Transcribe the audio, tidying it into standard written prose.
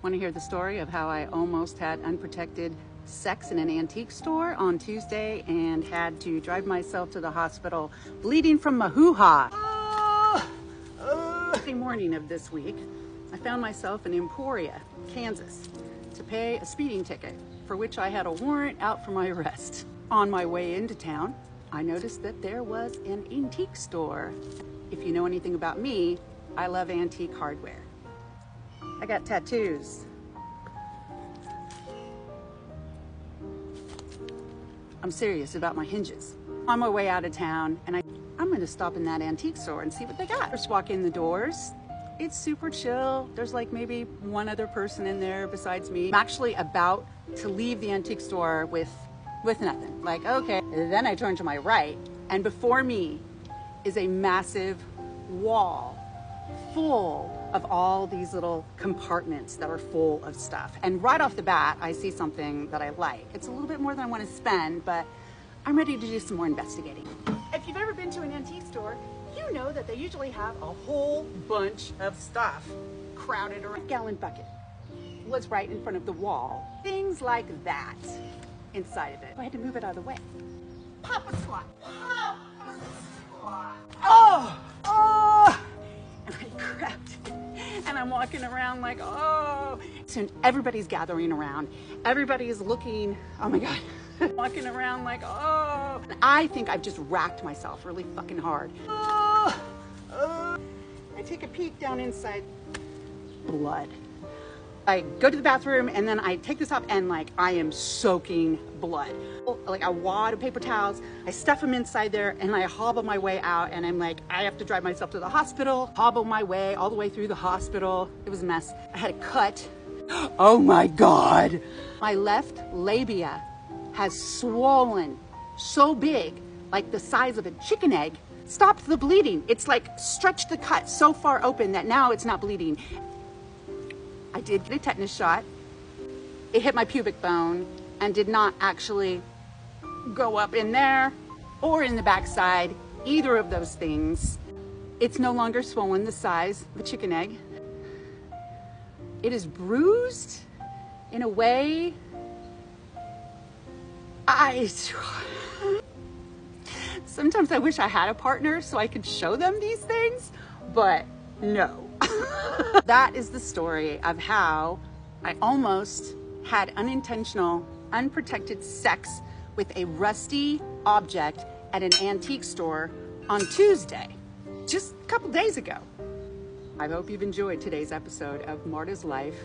Want to hear the story of how I almost had unprotected sex in an antique store on Tuesday and had to drive myself to the hospital bleeding from my hoo-ha? Tuesday morning of this week, I found myself in Emporia, Kansas, to pay a speeding ticket for which I had a warrant out for my arrest. On my way into town, I noticed that there was an antique store. If you know anything about me, I love antique hardware. I got tattoos. I'm serious about my hinges. On my way out of town, and I'm gonna stop in that antique store and see what they got. Just walk in the doors. It's super chill. There's like maybe one other person in there besides me. I'm actually about to leave the antique store with nothing. Like, okay. Then I turn to my right, and before me is a massive wall full of all these little compartments that are full of stuff. And right off the bat, I see something that I like. It's a little bit more than I want to spend, but I'm ready to do some more investigating. If you've ever been to an antique store, you know that they usually have a whole bunch of stuff crowded around. A gallon bucket was right in front of the wall. Things like that inside of it. I had to move it out of the way. Pop a squat. Pop a squat. Oh! And I grabbed it, and I'm walking around like, oh. Soon everybody's gathering around. Everybody is looking, oh my God. Walking around like, oh. And I think I've just racked myself really fucking hard. I take a peek down inside, blood. I go to the bathroom and then I take this up and like I am soaking blood. Like a wad of paper towels, I stuff them inside there and I hobble my way out, and I'm like, I have to drive myself to the hospital, hobble my way all the way through the hospital. It was a mess. I had a cut. Oh my God. My left labia has swollen so big, like the size of a chicken egg, stopped the bleeding. It's like stretched the cut so far open that now it's not bleeding. I did get a tetanus shot. It hit my pubic bone and did not actually go up in there or in the backside, either of those things. It's no longer swollen the size of a chicken egg. It is bruised in a way sometimes I wish I had a partner so I could show them these things, but no. That is the story of how I almost had unintentional, unprotected sex with a rusty object at an antique store on Tuesday, just a couple days ago. I hope you've enjoyed today's episode of Marta's Life.